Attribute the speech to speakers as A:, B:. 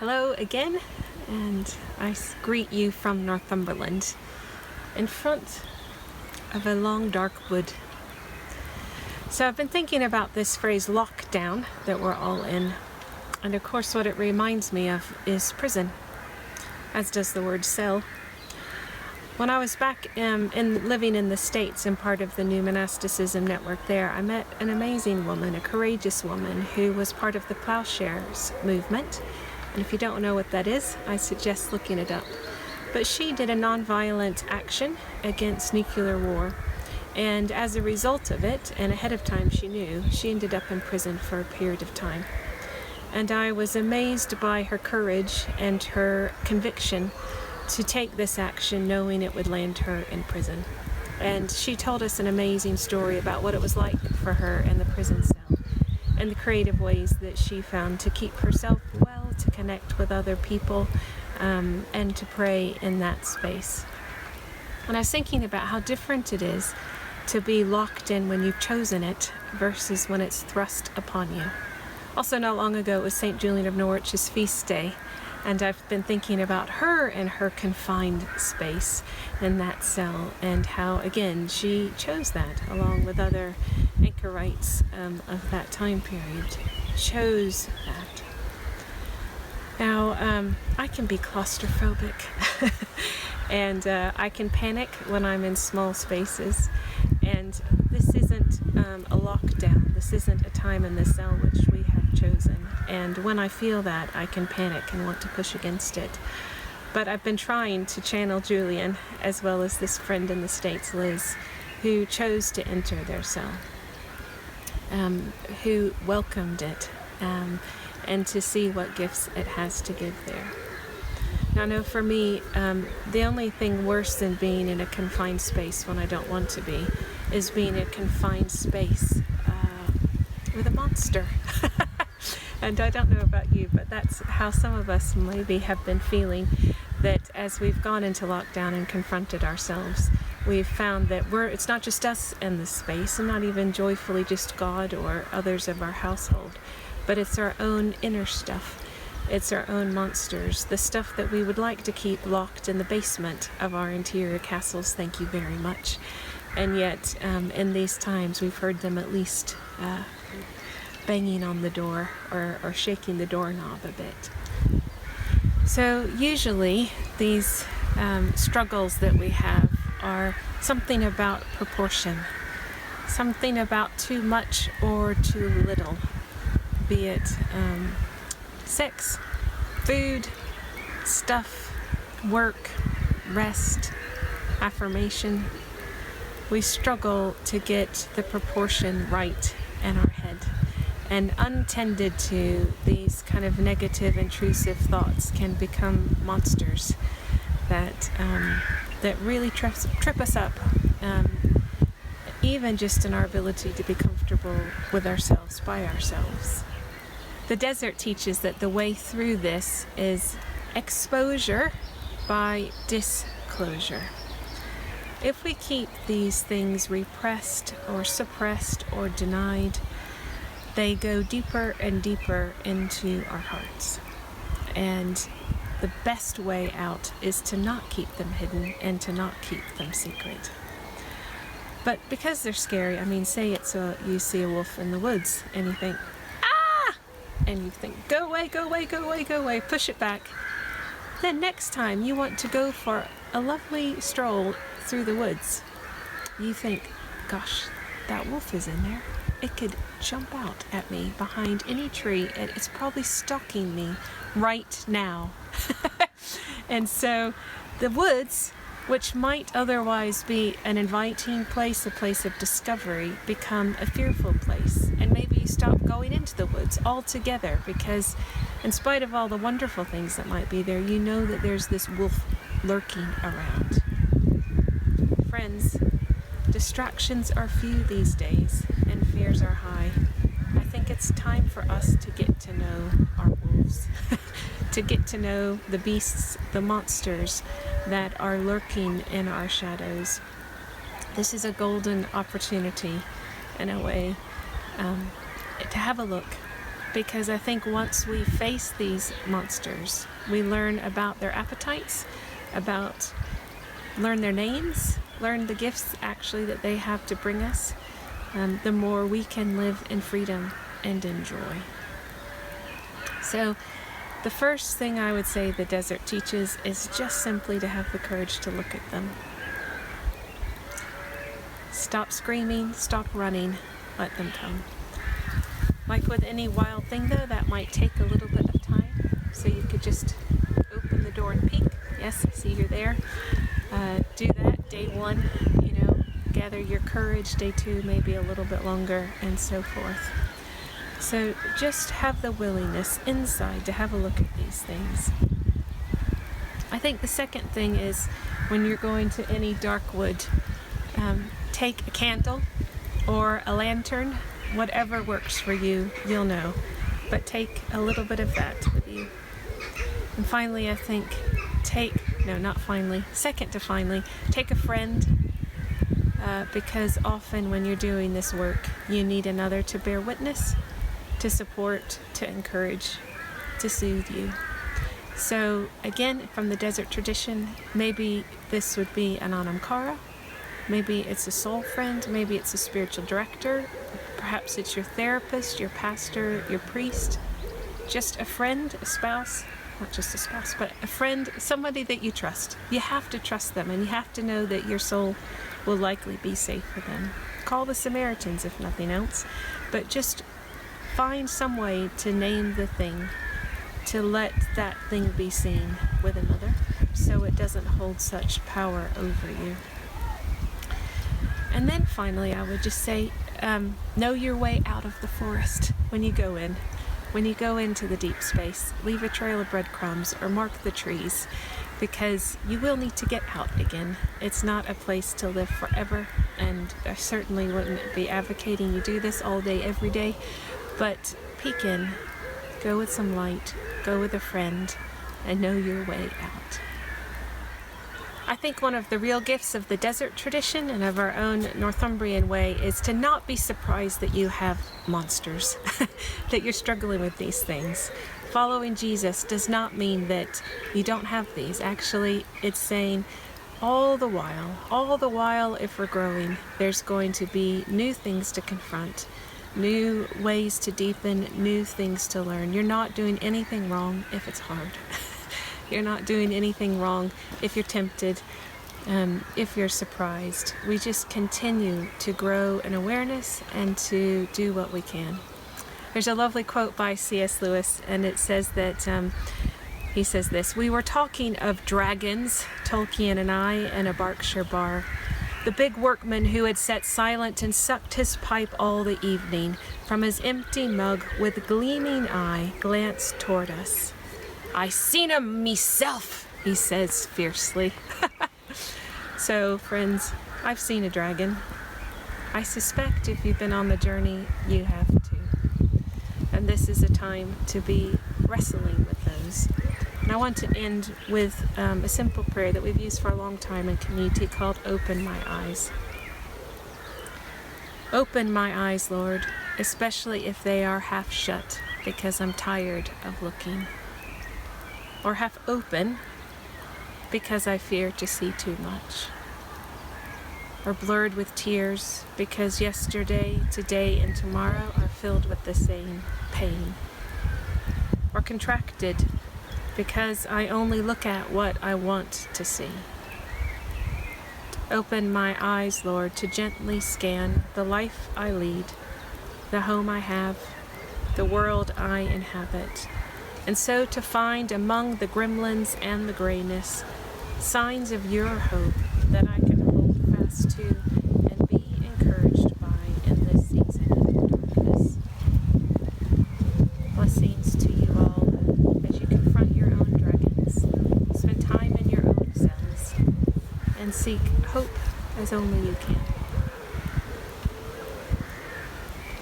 A: Hello again, and I greet you from Northumberland in front of a long dark wood. So I've been thinking about this phrase lockdown that we're all in, and of course what it reminds me of is prison, as does the word cell. When I was back living in the States and part of the new monasticism network there, I met an amazing woman, a courageous woman who was part of the Plowshares movement. And if you don't know what that is, I suggest looking it up. But she did a nonviolent action against nuclear war. And as a result of it, and ahead of time she knew, she ended up in prison for a period of time. And I was amazed by her courage and her conviction to take this action knowing it would land her in prison. And she told us an amazing story about what it was like for her in the prison cell and the creative ways that she found to keep herself well, to connect with other people, and to pray in that space. And I was thinking about how different it is to be locked in when you've chosen it versus when it's thrust upon you. Also, not long ago it was St. Julian of Norwich's feast day, and I've been thinking about her and her confined space in that cell, and how, again, she chose that along with other anchorites of that time period. Chose that. Now, I can be claustrophobic, and I can panic when I'm in small spaces, and this isn't a lockdown. This isn't a time in the cell which we have chosen. And when I feel that, I can panic and want to push against it. But I've been trying to channel Julian, as well as this friend in the States, Liz, who chose to enter their cell, who welcomed it, and to see what gifts it has to give there. Now, I know for me, the only thing worse than being in a confined space when I don't want to be is being in a confined space with a monster. And I don't know about you, but that's how some of us maybe have been feeling, that as we've gone into lockdown and confronted ourselves, we've found that it's not just us in this space, and not even joyfully just God or others of our household, but it's our own inner stuff. It's our own monsters, the stuff that we would like to keep locked in the basement of our interior castles, thank you very much. And yet, in these times, we've heard them at least banging on the door or shaking the doorknob a bit. So usually, these struggles that we have are something about proportion, something about too much or too little, be it sex, food, stuff, work, rest, affirmation. We struggle to get the proportion right in our head. And untended to, these kind of negative, intrusive thoughts can become monsters that really trip us up, even just in our ability to be comfortable with ourselves, by ourselves. The desert teaches that the way through this is exposure by disclosure. If we keep these things repressed or suppressed or denied, they go deeper and deeper into our hearts. And the best way out is to not keep them hidden and to not keep them secret. But because they're scary, say you see a wolf in the woods and you think, and you think, go away, go away, go away, go away, push it back. Then next time you want to go for a lovely stroll through the woods, you think, gosh, that wolf is in there. It could jump out at me behind any tree, and it's probably stalking me right now. And so the woods, which might otherwise be an inviting place, a place of discovery, become a fearful place. And maybe you stop going into the woods altogether, because in spite of all the wonderful things that might be there, you know that there's this wolf lurking around. Friends, distractions are few these days, and fears are high. I think it's time for us to get to know our wolves, to get to know the beasts, the monsters that are lurking in our shadows. This is a golden opportunity, in a way, to have a look, because I think once we face these monsters, we learn about their appetites, learn their names, learn the gifts actually that they have to bring us, the more we can live in freedom and in joy. So the first thing I would say the desert teaches is just simply to have the courage to look at them. Stop screaming, stop running, let them come. Like with any wild thing though, that might take a little bit of time. So you could just open the door and peek. Yes, see you're there. Do that day 1, gather your courage. Day 2, maybe a little bit longer, and so forth. So just have the willingness inside to have a look at these things. I think the second thing is when you're going to any dark wood, take a candle or a lantern, whatever works for you, you'll know. But take a little bit of that with you. And finally, I think second to finally, take a friend, because often when you're doing this work, you need another to bear witness, to support, to encourage, to soothe you. So again, from the desert tradition, maybe this would be an anamkara, maybe it's a soul friend, maybe it's a spiritual director, perhaps it's your therapist, your pastor, your priest, just a friend, a spouse, not just a spouse, but a friend, somebody that you trust. You have to trust them, and you have to know that your soul will likely be safe with them. Call the Samaritans if nothing else, but just find some way to name the thing, to let that thing be seen with another, so it doesn't hold such power over you. And then finally, I would just say, know your way out of the forest when you go in. When you go into the deep space, leave a trail of breadcrumbs or mark the trees, because you will need to get out again. It's not a place to live forever, and I certainly wouldn't be advocating you do this all day, every day, but peek in, go with some light, go with a friend, and know your way out. I think one of the real gifts of the desert tradition and of our own Northumbrian way is to not be surprised that you have monsters, that you're struggling with these things. Following Jesus does not mean that you don't have these. Actually, it's saying all the while, if we're growing, there's going to be new things to confront, new ways to deepen, new things to learn. You're not doing anything wrong if it's hard. You're not doing anything wrong if you're tempted, if you're surprised. We just continue to grow in awareness and to do what we can. There's a lovely quote by C.S. Lewis, and it says that, he says this: "We were talking of dragons, Tolkien and I, in a Berkshire bar. The big workman who had sat silent and sucked his pipe all the evening, from his empty mug with gleaming eye, glanced toward us. 'I seen 'em meself,' he says fiercely." So, friends, I've seen a dragon. I suspect if you've been on the journey, you have too. And this is a time to be wrestling with those. And I want to end with a simple prayer that we've used for a long time in community called Open My Eyes. Open my eyes, Lord, especially if they are half shut, because I'm tired of looking. Or half open, because I fear to see too much. Or blurred with tears, because yesterday, today, and tomorrow are filled with the same pain. Or contracted, because I only look at what I want to see. Open my eyes, Lord, to gently scan the life I lead, the home I have, the world I inhabit, and so to find among the gremlins and the grayness signs of your hope that I can hold fast to and be encouraged by in this season of darkness. Blessings to you all as you confront your own dragons, spend time in your own cells, and seek hope as only you can.